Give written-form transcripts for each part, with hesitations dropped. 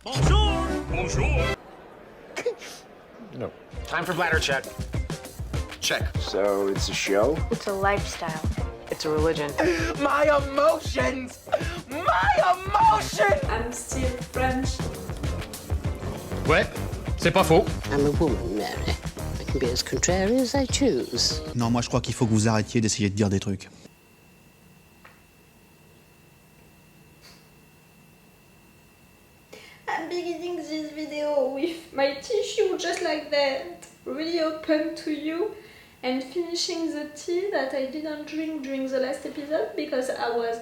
Bonjour! Bonjour! No. Time for bladder check. Check. So it's a show? It's a lifestyle. It's a religion. My emotions! My emotions! I'm still French. Ouais, c'est pas faux. I'm a woman, Mary. I can be as contrary as I choose. Non, moi je crois qu'il faut que vous arrêtiez d'essayer de dire des trucs. I'm beginning this video with my tissue just like that, really open to you, and finishing the tea that I didn't drink during the last episode because I was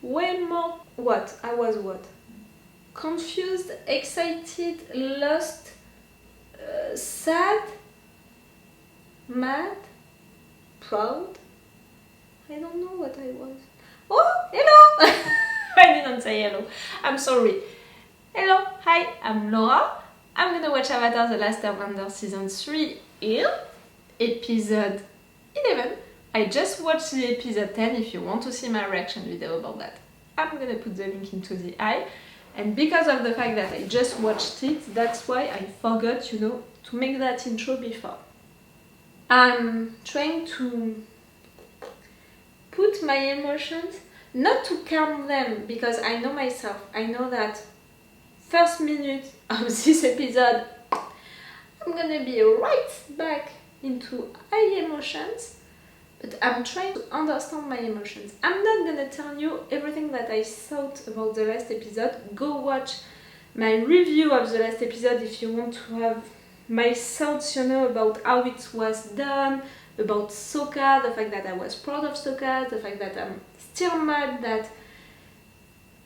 way more... What? I was what? Confused, excited, lost, sad, mad, proud. I don't know what I was. Oh, hello! I didn't say hello. I'm sorry. Hello, hi, I'm Laura. I'm gonna watch Avatar The Last Airbender Season 3 here, episode 11. I just watched the episode 10 if you want to see my reaction video about that. I'm gonna put the link into the eye. And because of the fact that I just watched it, that's why I forgot, to make that intro before. I'm trying to put my emotions, not to calm them, because I know myself. I know that first minute of this episode, I'm gonna be right back into high emotions, but I'm trying to understand my emotions. I'm not gonna tell you everything that I thought about the last episode. Go watch my review of the last episode if you want to have my thoughts, about how it was done, about Sokka, the fact that I was proud of Sokka, the fact that I'm still mad that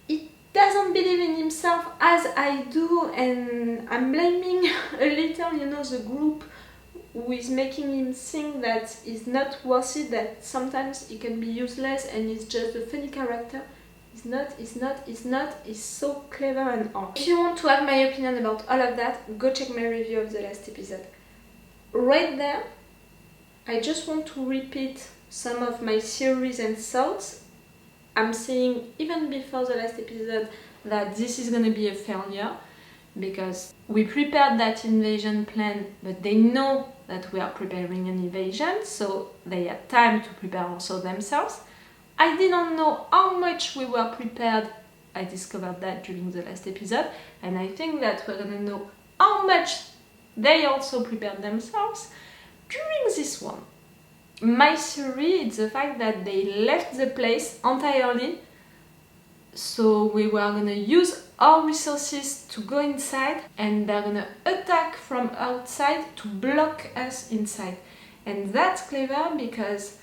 he doesn't believe in himself as I do, and I'm blaming a little, the group who is making him think that he's not worth it, that sometimes he can be useless and he's just a funny character. He's so clever and all. If you want to have my opinion about all of that, go check my review of the last episode. Right there, I just want to repeat some of my theories and thoughts. I'm saying even before the last episode that this is gonna be a failure because we prepared that invasion plan, but they know that we are preparing an invasion, so they had time to prepare also themselves. I didn't know how much we were prepared. I discovered that during the last episode, and I think that we're gonna know how much they also prepared themselves during this one. My theory is the fact that they left the place entirely, so we were gonna use our resources to go inside, and they're gonna attack from outside to block us inside. And that's clever because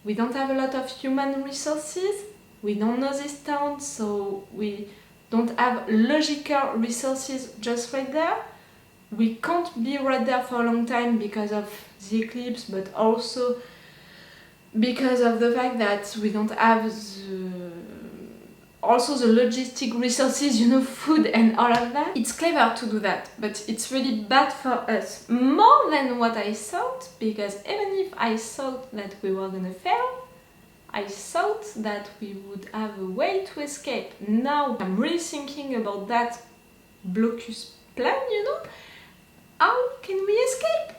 we don't have a lot of human resources, we don't know this town, so we don't have logical resources just right there. We can't be right there for a long time because of the eclipse, but also because of the fact that we don't have also the logistic resources, food and all of that. It's clever to do that, but it's really bad for us. More than what I thought, because even if I thought that we were gonna fail, I thought that we would have a way to escape. Now I'm really thinking about that blocus plan, How can we escape?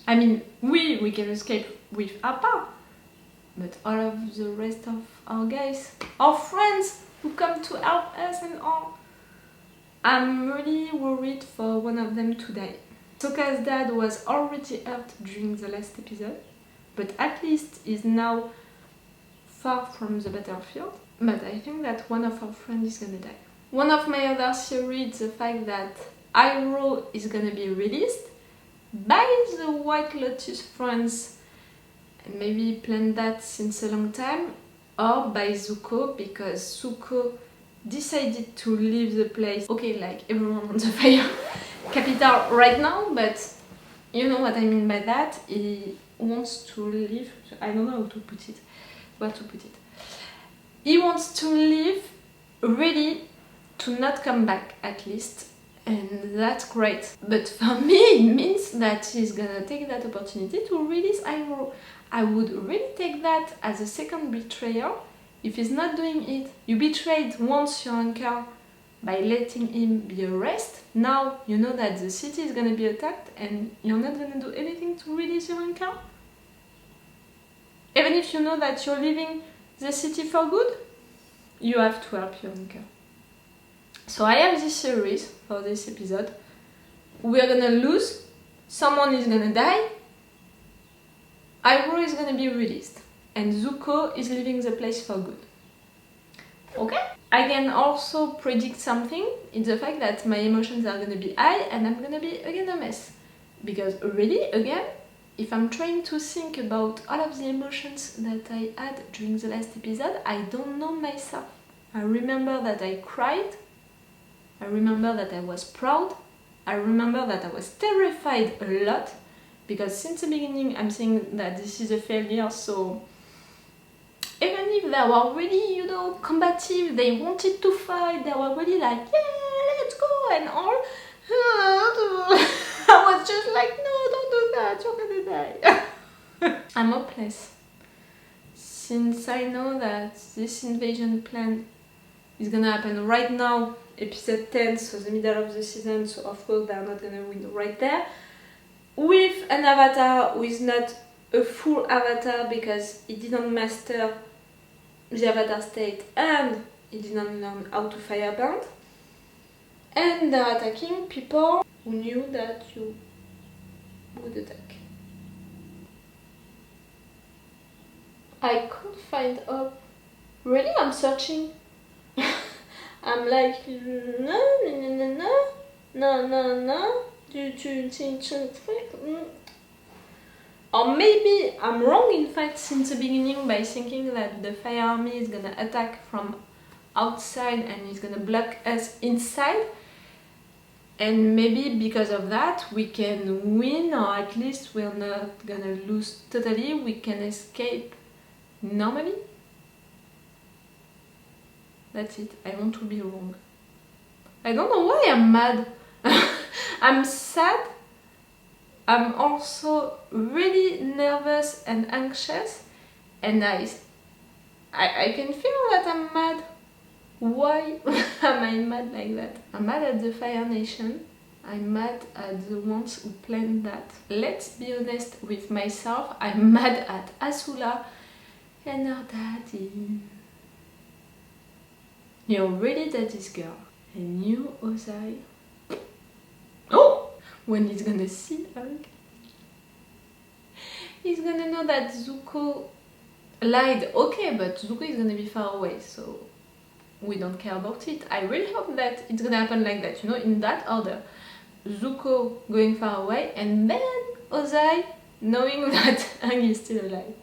I mean, we can escape with Appa, but all of the rest of our guys, our friends who come to help us and all, I'm really worried for one of them to die. Sokka's dad was already hurt during the last episode, but at least is now far from the battlefield. But I think that one of our friends is gonna die. One of my other theories is the fact that Iroh is gonna be released by the White Lotus friends, and maybe planned that since a long time, or by Zuko, because Zuko decided to leave the place, okay, like everyone on the Fire Capital right now, but you know what I mean by that. He wants to leave, I don't know how to put it, where to put it. He wants to leave ready to not come back, at least, and that's great. But for me, it means that he's gonna take that opportunity to release Iroh. I would really take that as a second betrayal if he's not doing it, you betrayed once your uncle by letting him be arrested. Now you know that the city is gonna be attacked and you're not gonna do anything to release your uncle? Even if you know that you're leaving the city for good, you have to help your uncle. So I have this series for this episode. We are gonna lose, someone is gonna die, Iroh is gonna be released, and Zuko is leaving the place for good. Okay? I can also predict something, it's the fact that my emotions are gonna be high and I'm gonna be again a mess. Because really, again, if I'm trying to think about all of the emotions that I had during the last episode, I don't know myself. I remember that I cried, I remember that I was proud, I remember that I was terrified a lot, because since the beginning I'm saying that this is a failure, so even if they were really, you know, combative, they wanted to fight, they were really like, yeah, let's go and all, I was just like, no, don't do that, you're gonna die. I'm hopeless. Since I know that this invasion plan is gonna happen right now, episode 10, so the middle of the season, so of course they're not gonna win right there, with an avatar who is not a full avatar because he didn't master the avatar state and he didn't learn how to firebend, and they're attacking people who knew that you would attack. I can't find up. Really, I'm searching. I'm like, no. Or maybe I'm wrong in fact since the beginning by thinking that the Fire Army is gonna attack from outside and is gonna block us inside, and maybe because of that we can win, or at least we're not gonna lose totally, we can escape normally. That's it, I want to be wrong. I don't know why I'm mad. I'm sad. I'm also really nervous and anxious, and I can feel that I'm mad. Why am I mad like that? I'm mad at the Fire Nation. I'm mad at the ones who planned that. Let's be honest with myself, I'm mad at Azula and her daddy. You're really daddy's girl. And you, Ozai. Oh! When he's gonna see Aang, he's gonna know that Zuko lied. Okay, but Zuko is gonna be far away, so we don't care about it. I really hope that it's gonna happen like that, you know, in that order. Zuko going far away, and then Ozai knowing that Aang is still alive.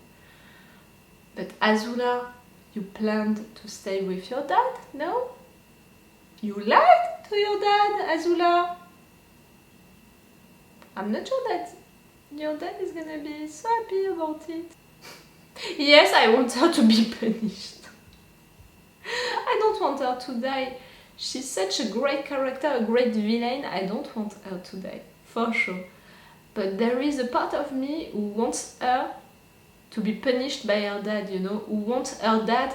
But Azula, you planned to stay with your dad, no? You lied to your dad, Azula. I'm not sure that your dad is gonna be so happy about it. Yes, I want her to be punished. I don't want her to die. She's such a great character, a great villain. I don't want her to die, for sure. But there is a part of me who wants her to be punished by her dad, you know, who wants her dad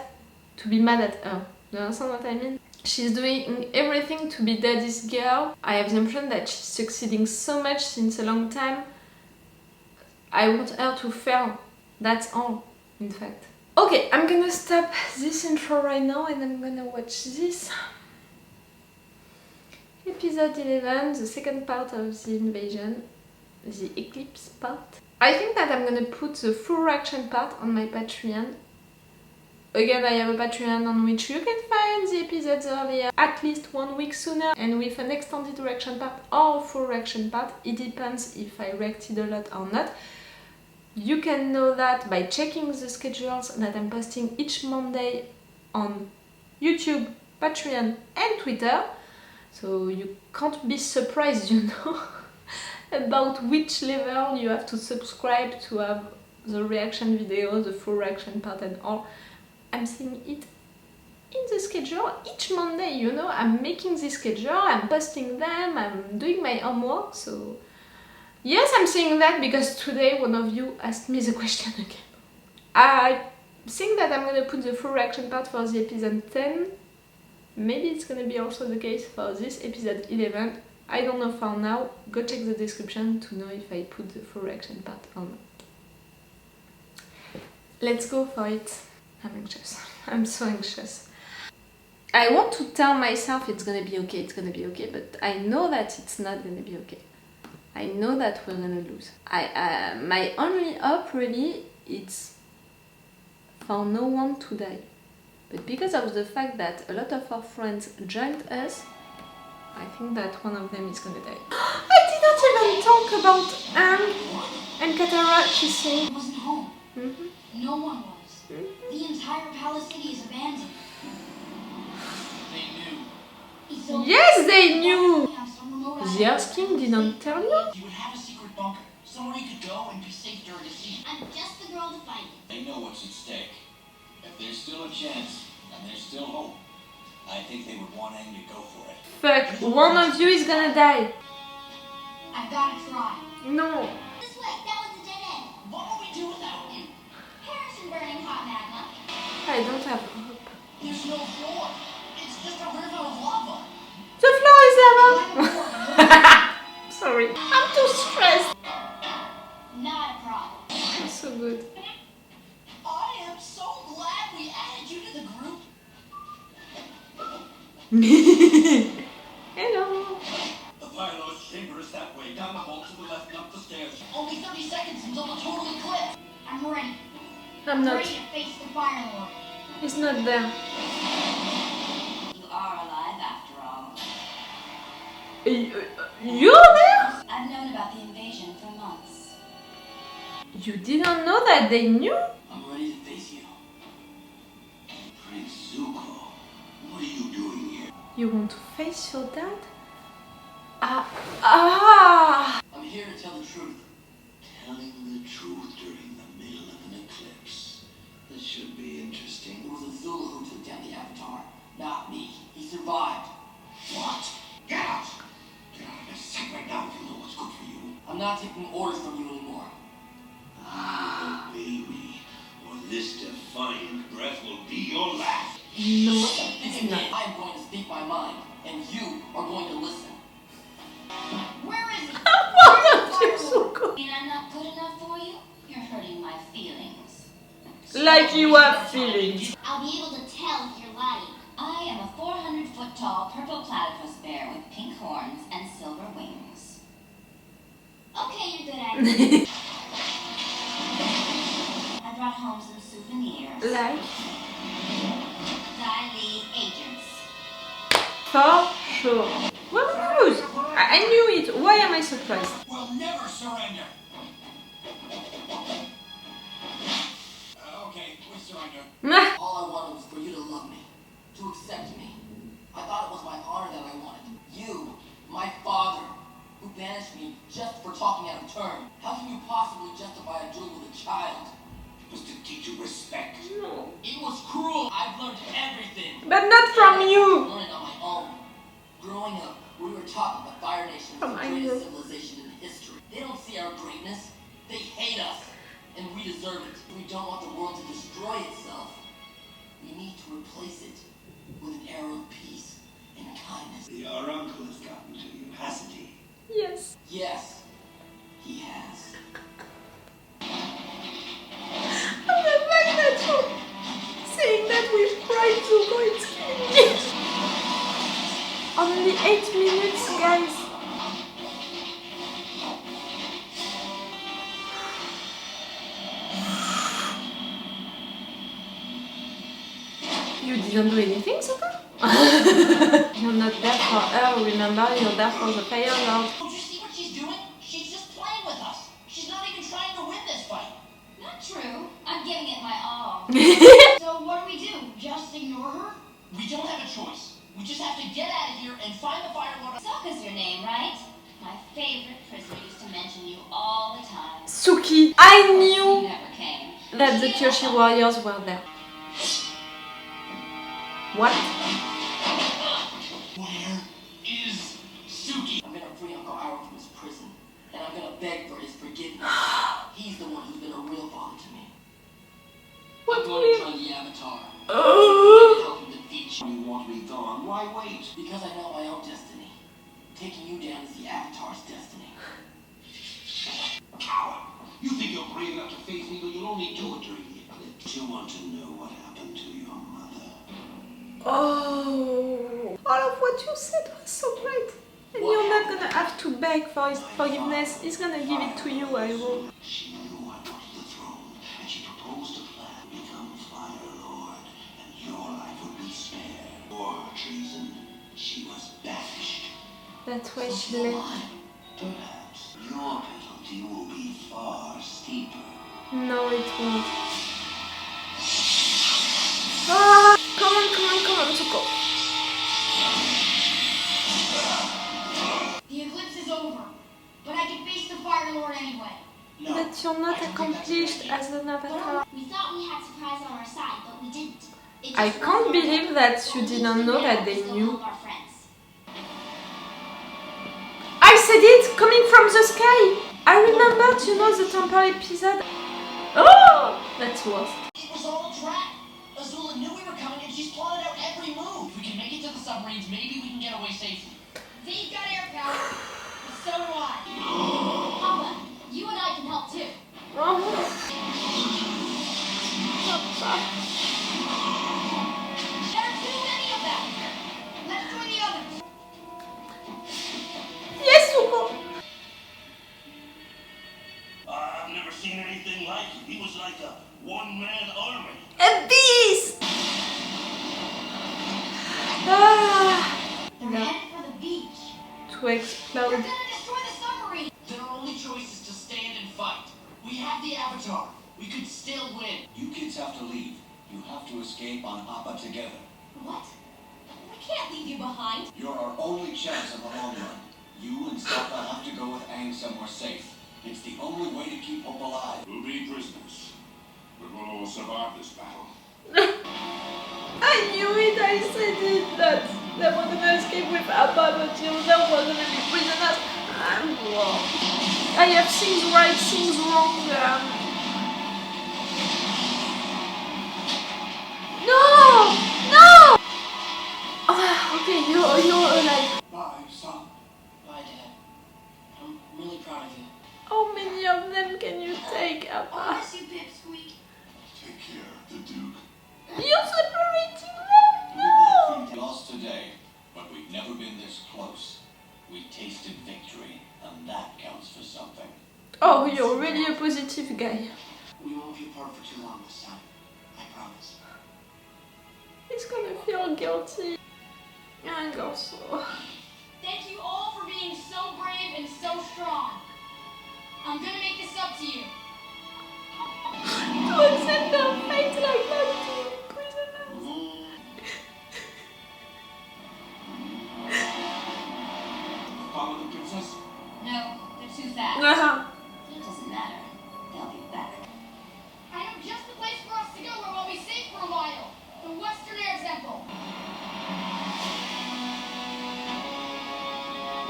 to be mad at her. Do you understand what I mean? She's doing everything to be daddy's girl. I have the impression that she's succeeding so much since a long time. I want her to fail. That's all, in fact. Okay, I'm gonna stop this intro right now and I'm gonna watch this. Episode 11, the second part of the invasion, the eclipse part. I think that I'm gonna put the full reaction part on my Patreon. Again, I have a Patreon on which you can find the episodes earlier, at least 1 week sooner, and with an extended reaction part or full reaction part. It depends if I reacted a lot or not. You can know that by checking the schedules that I'm posting each Monday on YouTube, Patreon and Twitter. So you can't be surprised, you know, about which level you have to subscribe to have the reaction video, the full reaction part and all. I'm seeing it in the schedule each Monday, you know, I'm making this schedule, I'm posting them, I'm doing my homework, so yes, I'm saying that because today one of you asked me the question again. I think that I'm gonna put the full reaction part for the episode 10. Maybe it's gonna be also the case for this episode 11. I don't know for now. Go check the description to know if I put the full reaction part or not. Let's go for it. I'm anxious. I'm so anxious. I want to tell myself it's gonna be okay, but I know that it's not gonna be okay. I know that we're gonna lose. My only hope really is for no one to die. But because of the fact that a lot of our friends joined us, I think that one of them is gonna die. I didn't even talk about Anne and Katara kissing. Wasn't home. No one was. The entire palace city is abandoned. They knew. Yes, they knew! The Earth King didn't tell you? You would have a secret bunker, somewhere you could go and be safe during a siege. I'm just the girl to find it. They know what's at stake. If there's still a chance, and there's still hope, I think they would want Aang to go for it. Fuck, one of you is gonna die. I've got to try. No. This way, that was a dead end. What would we do without you? Harrison burning hot magma. I don't have hope. There's no floor. It's just a river of lava. The floor is lava! Sorry. I'm too stressed. Not a problem. It's so good. I am so glad we added you to the group. Hello. The pilot's chamber is that way, down the hall to the left and up the stairs. Only 30 seconds until the total eclipse. I'm ready. I'm not. Ready to face the Fire Lord. It's not there. You are alive after all. You're there? I've known about the invasion for months. You didn't know that they knew? I'm ready to face you. Prince Zuko, what are you doing here? You want to face your dad? Ah! I'm here to tell the truth. Telling the truth during the middle of an eclipse. This should be interesting. It was a Zulu who took down the Avatar, not me. He survived. What? Get out! Get out of this sick right now if you know what's good for you. I'm not taking orders from you anymore. Obey me, or this defiant breath will be your last. No, it's not. I'm going to speak my mind, and you are going to listen. Where is he? Zuko. mean I'm not good enough for you? You're hurting my feelings. Like you have feelings. I'll be able to tell if you're lying. I am a 400-foot tall purple platypus bear with pink horns and silver wings. Okay, you're good at it. I brought home some souvenirs. Like? Xylee agents. For sure. Well, news. I knew it. Why am I surprised? We'll never surrender. Okay, we surrender. All I wanted was for you to love me, to accept me. I thought it was my honor that I wanted. You, my father, who banished me just for talking out of turn. How can you possibly justify a duel with a child? It was to teach you respect. No. It was cruel. I've learned everything. But not from you. I learned on my own. Growing up, we were taught that the Fire Nation was From the my greatest room. civilization in history. They don't see our greatness. They hate us. And we deserve it. We don't want the world to destroy itself. We need to replace it with an era of peace and kindness. Your uncle has gotten to you, hasn't he? Yes. Yes, he has. And the fact that you're saying that we've cried Zuko, it's killing me. Only 8 minutes, guys. You didn't do anything, Zuko? You're not there for her, remember? You're there for the Fire Lord. Don't you see what she's doing? She's just playing with us. She's not even trying to win this fight. Not true. I'm giving it my all. So what do? Just ignore her? We don't have a choice. We just have to get out of here and find the Fire Lord. Sokka's your name, right? My favorite prisoner used to mention you all the time. Suki, I You knew never came. that the Kyoshi warriors were there. What? Where is Suki? I'm gonna free Uncle Iroh from his prison, and I'm gonna beg for his forgiveness. He's the one who's been a real father to me. What going to him. join the Avatar. Oh. Help him defeat you. You want me gone? Why wait? Because I know my own destiny. Taking you down is the Avatar's destiny. Coward! You think you're brave enough to face me, but you'll only do it during the eclipse. You want to know what happened to your mother? Oh. All of what you said was so great. And you're not gonna have to beg for his forgiveness. He's gonna give it to you, I hope. She knew I wanted the throne, and she proposed a plan to become Fire Lord, and your life would be spared. For treason, she was banished. That's why she So left. perhaps your penalty will be far steeper. No, it won't. Ah! Come on, Zuko. The eclipse is over, but I can face the Fire Lord anyway. No, That you're not I don't think that's a good accomplished idea. as an avatar. We thought we had surprise on our side, but we didn't. It I just can't wasn't believe that you didn't know that they Still knew. help our friends. I said it! Coming from the sky! I remembered, you know, the temple episode. Oh! That's worse. It was all a trap. Azula knew we were coming, and she's plotted out every move. If we can make it to the submarines, maybe we can get away safely. They've got air power, but so do I. Papa, you and I can help too. Oh. There are too many of them. Let's join the others. Yes, Zuko! I've never seen anything like him. He was like a one-man army. A beast! Ah! They're headed for the beach. To They're explode. gonna destroy the submarine. Their only choice is to stand and fight. We have the Avatar. We could still win. You kids have to leave. You have to escape on Appa together. What? We can't leave you behind. You're our only chance in the long run. You and Sokka have to go with Aang somewhere safe. It's the only way to keep Hope alive. We'll be prisoners. We're going to survive this battle. I knew it, I said it, that they were gonna escape with Appa, but the other were gonna be prisoners. I'm wrong. I have things right, things wrong. No! No! Okay, you're alive. Bye, son. Bye, Dad. I'm really proud of you. How many of them can you take, I'll Appa? miss you, Pipsqueak. Take care, the Duke. You're separating them! No! We lost today, but we've never been this close. We tasted victory, and that counts for something. Oh, you're really a positive guy. We won't be apart for too long this time. I promise. He's gonna feel guilty. And also... Thank you all for being so brave and so strong. I'm gonna make this up to you. To accept their fate like that to prisoners. Follow the princess? No, they're too fast. Uh-huh. It doesn't matter. They'll be back. I know just the place for us to go where we'll be safe for a while. The Western Air Temple.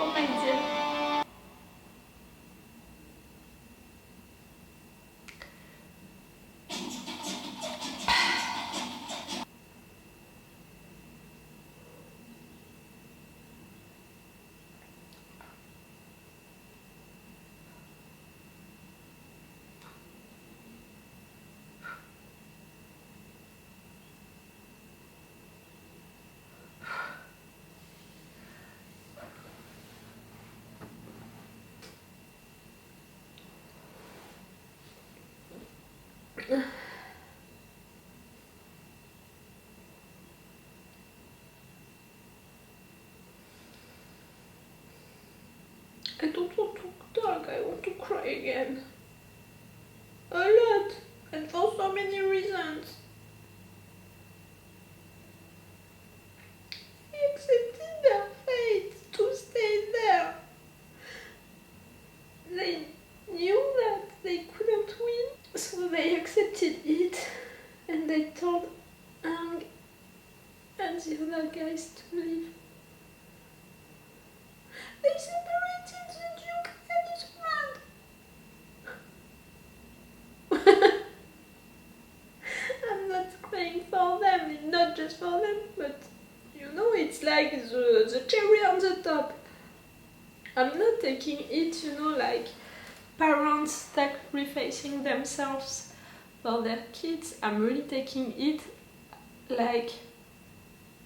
Oh my dear. I don't want to talk, I want to cry again. A lot, and for so many reasons. They accepted their fate to stay there. They knew that they couldn't win, so they accepted it, and they told Aang and the other guys to leave. They separated the Duke and his friend. I'm like the cherry on the top. I'm not taking it, you know, like parents sacrificing themselves for their kids. I'm really taking it like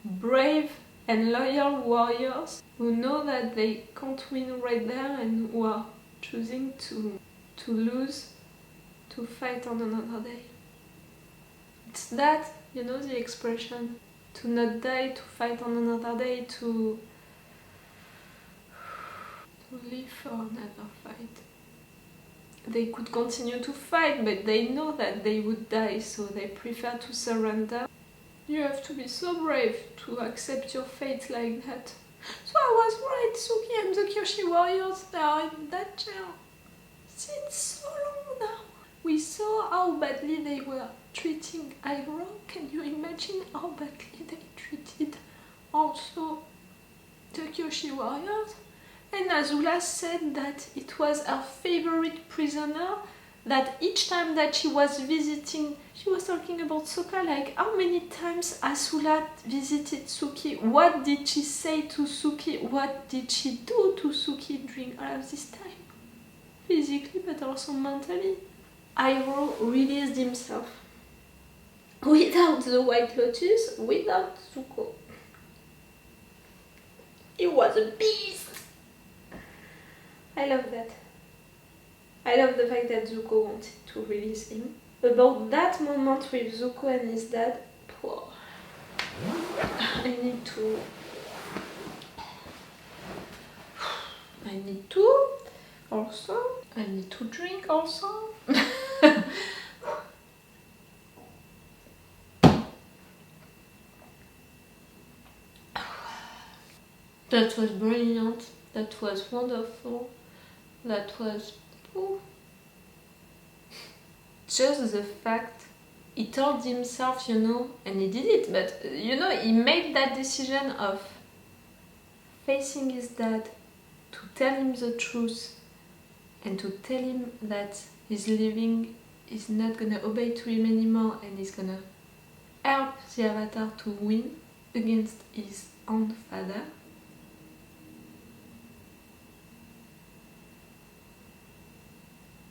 brave and loyal warriors who know that they can't win right there and who are choosing to lose, to fight on another day. It's that, you know, the expression, to not die, to fight on another day, to live for another fight. They could continue to fight, but they know that they would die, so they prefer to surrender. You have to be so brave to accept your fate like that. So I was right, Suki and the Kyoshi warriors, they are in that jail. Since so long now. We saw how badly they were treating Iroh. Can you imagine how badly they treated also the Kyoshi warriors? And Azula said that it was her favorite prisoner, that each time that she was visiting, she was talking about Sokka, like how many times Azula visited Suki, what did she say to Suki, what did she do to Suki during all of this time? Physically but also mentally. Iroh released himself. Without the White Lotus, without Zuko. He was a beast! I love that. I love the fact that Zuko wanted to release him. About that moment with Zuko and his dad, poor. I need to also. I need to drink also. That was brilliant. That was wonderful. That was... Ooh. Just the fact he told himself, you know, and he did it, but you know, he made that decision of facing his dad, to tell him the truth and to tell him that he's leaving, he's not gonna obey to him anymore, and he's gonna help the Avatar to win against his own father.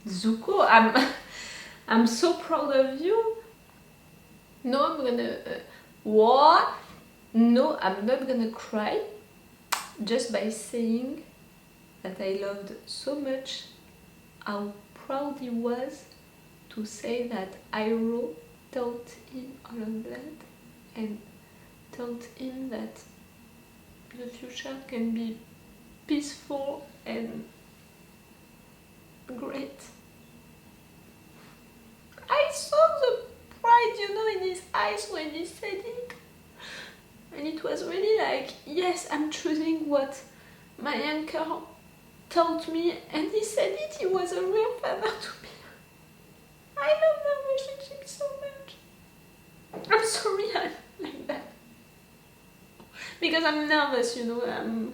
Zuko, I'm so proud of you. No, I'm gonna... what? No, I'm not gonna cry. Just by saying that I loved so much how proud he was to say that Iroh told him all of that and told him that the future can be peaceful and great. I saw the pride, you know, in his eyes when he said it. And it was really like, yes, I'm choosing what my anchor told me, and he said it, he was a real father to me. I love their relationship so much. I'm sorry I'm like that. Because I'm nervous, you know,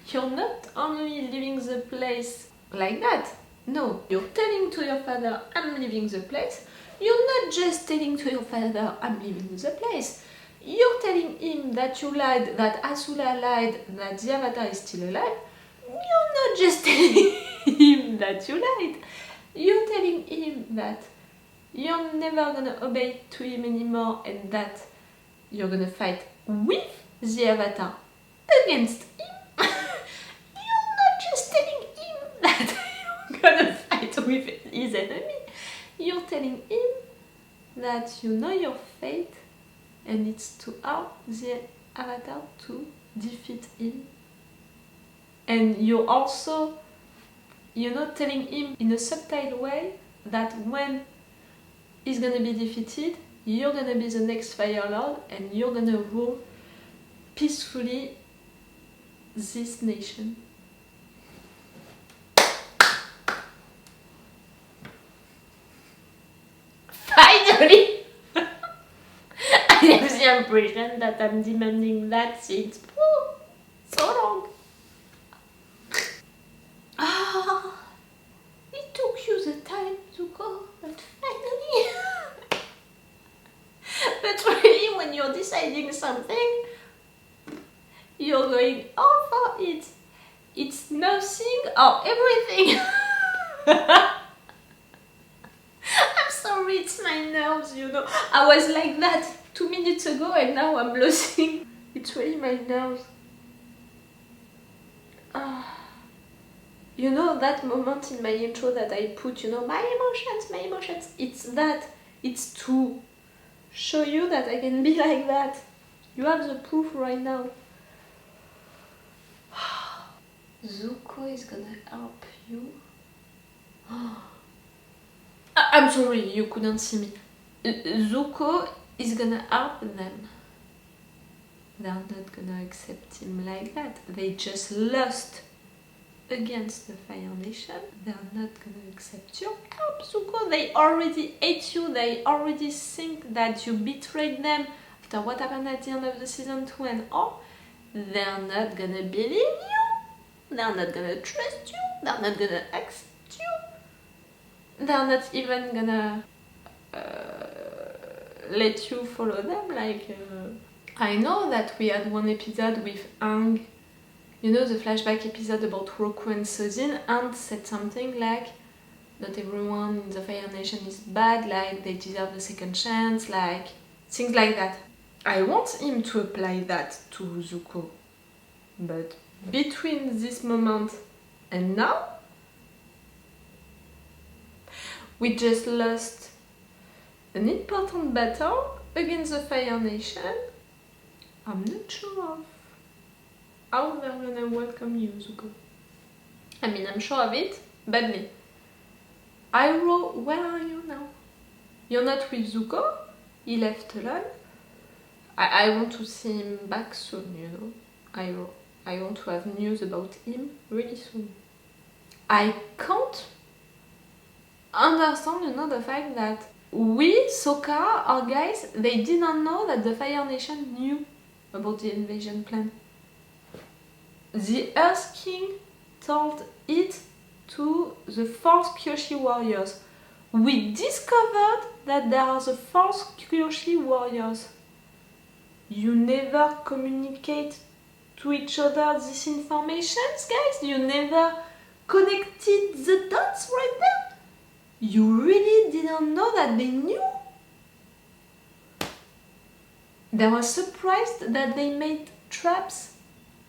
you're not only leaving the place like that. No, you're telling to your father, I'm leaving the place. You're not just telling to your father, I'm leaving the place. You're telling him that you lied, that Azula lied, that the Avatar is still alive. You're not just telling him that you lied. You're telling him that you're never gonna obey to him anymore and that you're gonna fight with the Avatar against him. You're not just telling him that you're gonna fight with his enemy. You're telling him that you know your fate and it's to help the Avatar to defeat him. And you're also, you know, telling him in a subtle way that when he's gonna be defeated, you're gonna be the next Fire Lord and you're gonna rule peacefully this nation. Finally! I have the impression that I'm demanding that since so long. Ah, it took you the time to go, but finally. But really, when you're deciding something, you're going all for it. It's nothing or everything. I'm sorry, it's my nerves, you know. I was like that 2 minutes ago and now I'm losing. It's really my nerves. You know that moment in my intro that I put, you know, my emotions, it's that. It's to show you that I can be like that. You have the proof right now. Zuko is gonna help you. I'm sorry, you couldn't see me. Zuko is gonna help them. They're not gonna accept him like that. They just lost against the Fire Nation. They're not gonna accept your help, Zuko. They already hate you. They already think that you betrayed them after what happened at the end of the season 2 and all. They're not gonna believe you. They're not gonna trust you. They're not gonna accept you. They're not even gonna let you follow them. Like, I know that we had one episode with Aang, you know, the flashback episode about Roku and Sozin, and said something like, not everyone in the Fire Nation is bad, like they deserve a second chance, like things like that. I want him to apply that to Zuko, but between this moment and now, we just lost an important battle against the Fire Nation. I'm not sure of how they're gonna welcome you, Zuko. I mean, I'm sure of it, badly. Iroh, where are you now? You're not with Zuko? He left alone? I want to see him back soon, you know, Iroh. I want to have news about him really soon. I can't understand, you know, the fact that we, Sokka, our guys, they didn't know that the Fire Nation knew about the invasion plan. The Earth King told it to the 4th Kyoshi warriors. We discovered that there are the 4th Kyoshi warriors. You never communicate to each other this information, guys? You never connected the dots right there? You really didn't know that they knew? They were surprised that they made traps?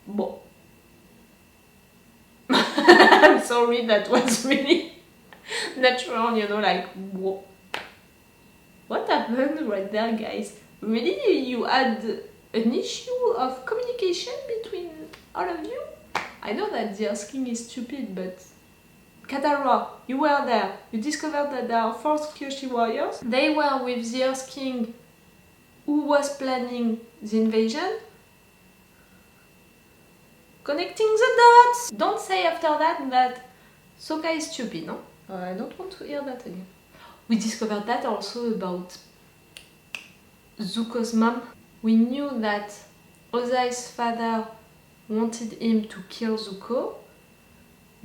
Bon. I'm sorry, that was really natural, you know, like, whoa. What happened right there, guys? Really, you had an issue of communication between all of you? I know that the Earth King is stupid, but Katara, you were there. You discovered that there are 4 Kyoshi warriors. They were with the Earth King who was planning the invasion. Connecting the dots! Don't say after that Sokka is stupid, no? I don't want to hear that again. We discovered that also about Zuko's mom. We knew that Ozai's father wanted him to kill Zuko.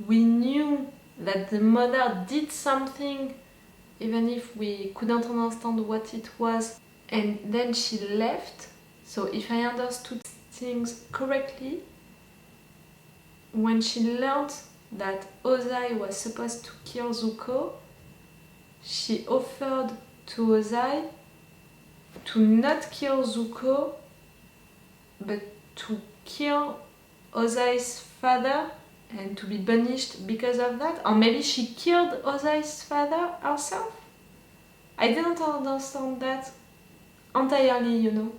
We knew that the mother did something, even if we couldn't understand what it was, and then she left. So if I understood things correctly, when she learned that Ozai was supposed to kill Zuko, she offered to Ozai to not kill Zuko, but to kill Ozai's father and to be punished because of that. Or maybe she killed Ozai's father herself. I didn't understand that entirely, you know.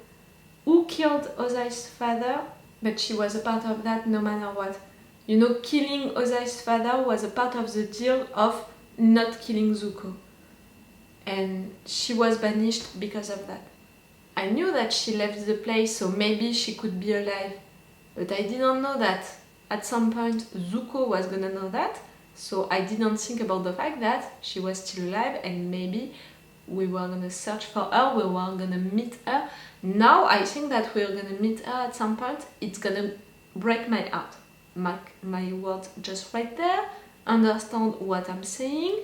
Who killed Ozai's father? But she was a part of that no matter what. You know, killing Ozai's father was a part of the deal of not killing Zuko. And she was banished because of that. I knew that she left the place, so maybe she could be alive. But I didn't know that at some point Zuko was gonna know that. So I didn't think about the fact that she was still alive and maybe we were gonna search for her, we were gonna meet her. Now I think that we're gonna meet her at some point. It's gonna break my heart. Mark my words just right there. Understand what I'm saying.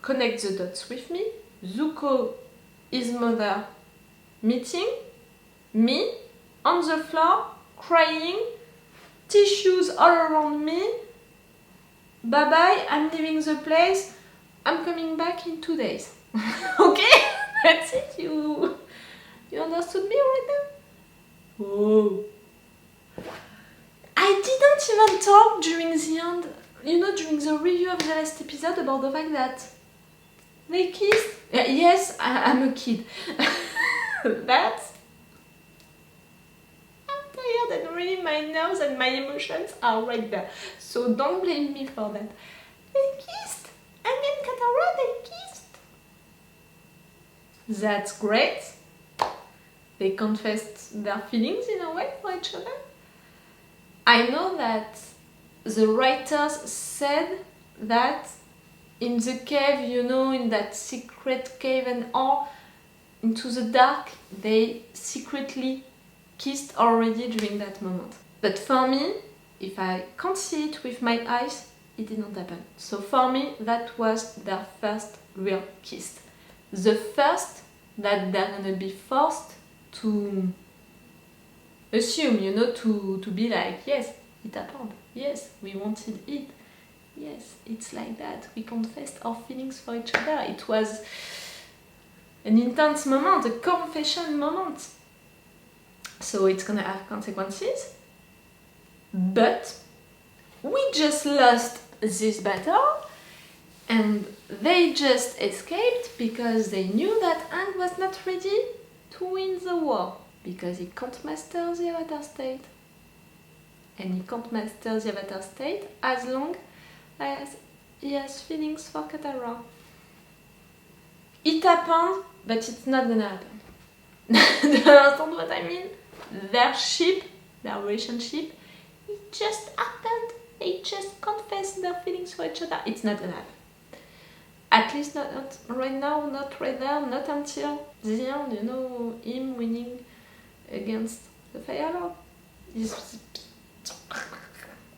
Connect the dots with me. Zuko, his mother, meeting, me, on the floor, crying, tissues all around me, bye bye, I'm leaving the place, I'm coming back in 2 days. Okay? That's it, you understood me right now? Oh. I didn't even talk during the end, during the review of the last episode about the fact that they kissed. Yes, I'm a kid. But I'm tired and really my nerves and my emotions are right there. So don't blame me for that. They kissed. And then Katara, they kissed. That's great. They confessed their feelings in a way for each other. I know that the writers said that in the cave, in that secret cave and all, into the dark, they secretly kissed already during that moment. But for me, if I can't see it with my eyes, it didn't happen. So for me, that was their first real kiss. The first that they're gonna be forced to assume, to be like, yes, it happened. Yes, we wanted it. Yes, it's like that. We confessed our feelings for each other. It was an intense moment, a confession moment. So it's gonna have consequences. But we just lost this battle and they just escaped because they knew that Aang was not ready to win the war. Because he can't master the Avatar state. And he can't master the Avatar state as long as he has feelings for Katara. It happened, but it's not gonna happen. Do you understand what I mean? Their relationship, it just happened. They just confessed their feelings for each other. It's not gonna happen. At least not right now, not right there, not until the end, him winning against the Fire Lord.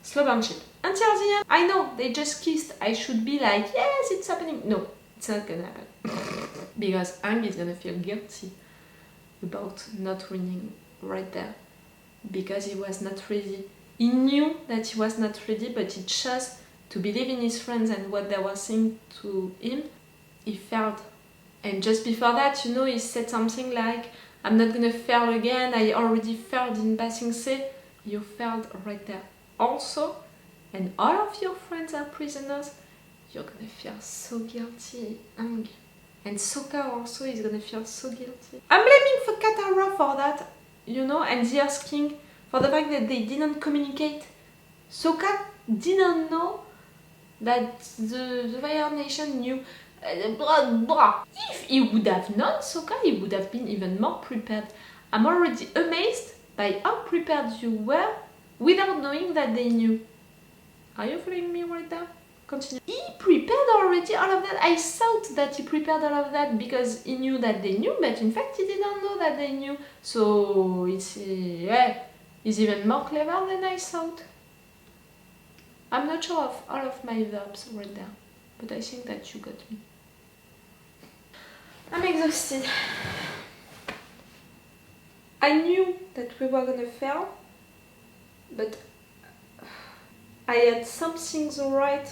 Slow burn shit. Until the end, I know, they just kissed. I should be like, yes, it's happening. No, it's not gonna happen. Because Aang is gonna feel guilty about not winning right there. Because he was not ready. He knew that he was not ready, but he chose to believe in his friends and what they were saying to him. He failed. And just before that, he said something like, I'm not gonna fail again, I already failed in Ba Sing Se. You failed right there. Also, and all of your friends are prisoners, you're gonna feel so guilty, Aang. And Sokka also is gonna feel so guilty. I'm blaming for Katara for that, and the Earth King for the fact that they didn't communicate. Sokka didn't know that the Fire Nation knew. If he would have known Sokka, he would have been even more prepared. I'm already amazed by how prepared you were without knowing that they knew. Are you following me right there? Continue. He prepared already all of that. I thought that he prepared all of that because he knew that they knew, but in fact he didn't know that they knew. So he's even more clever than I thought. I'm not sure of all of my verbs right there, but I think that you got me. I'm exhausted. I knew that we were gonna fail, but I had some things right,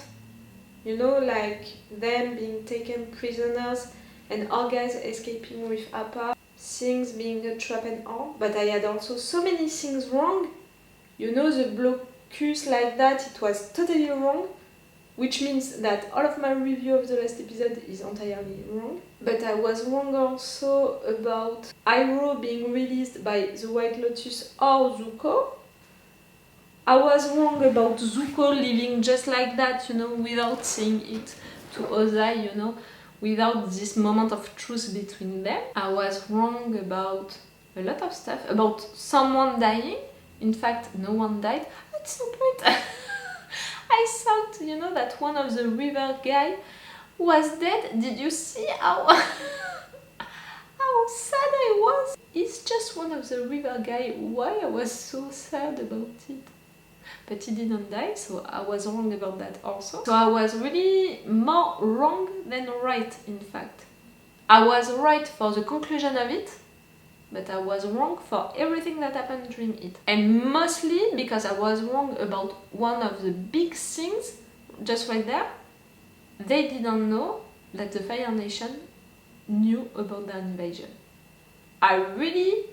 like them being taken prisoners and our guys escaping with Appa, things being a trap and all, but I had also so many things wrong. The blocus like that, it was totally wrong, which means that all of my review of the last episode is entirely wrong. But I was wrong also about Iroh being released by the White Lotus or Zuko. I was wrong about Zuko leaving just like that, without saying it to Ozai, without this moment of truth between them. I was wrong about a lot of stuff, about someone dying. In fact, no one died. At some point, I thought, that one of the river guy was dead. Did you see how sad I was? He's just one of the river guy. Why I was so sad about it? But he didn't die, so I was wrong about that also. So I was really more wrong than right, in fact. I was right for the conclusion of it, but I was wrong for everything that happened during it. And mostly because I was wrong about one of the big things, just right there. They didn't know that the Fire Nation knew about their invasion. I really,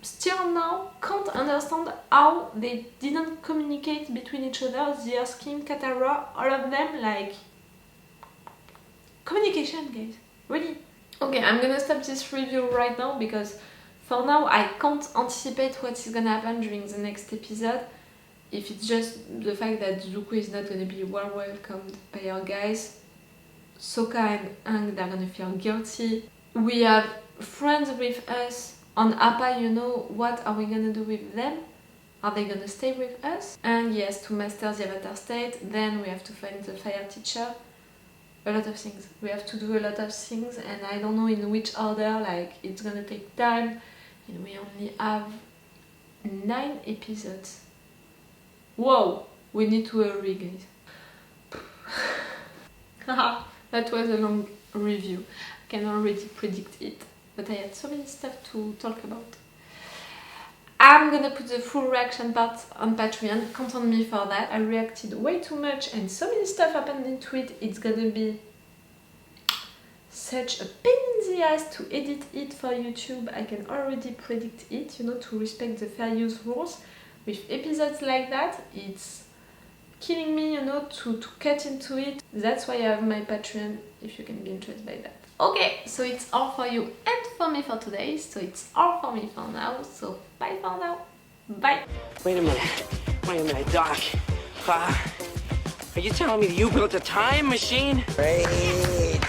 still now, can't understand how they didn't communicate between each other, the Earth King, Katara, all of them, like... Communication, guys. Really. Okay, I'm gonna stop this review right now because for now I can't anticipate what is gonna happen during the next episode. If it's just the fact that Zuko is not gonna be well welcomed by our guys, Sokka and Aang, they're gonna feel guilty. We have friends with us on Appa, you know, what are we gonna do with them? Are they gonna stay with us? And yes, to master the Avatar state, then we have to find the fire teacher. A lot of things. We have to do a lot of things and I don't know in which order, like it's gonna take time and we only have 9 episodes. Whoa! We need to hurry, guys. Haha, that was a long review. I can already predict it, but I had so many stuff to talk about. I'm gonna put the full reaction part on Patreon, count on me for that. I reacted way too much and so many stuff happened into it, it's gonna be such a pain in the ass to edit it for YouTube. I can already predict it, you know, to respect the fair use rules. With episodes like that, it's killing me, you know, to cut into it. That's why I have my Patreon, if you can be interested by that. Okay, so it's all for you and for me for today, so it's all for me for now, so bye for now. Bye. Wait a minute, Doc. Are you telling me that you built a time machine? Great.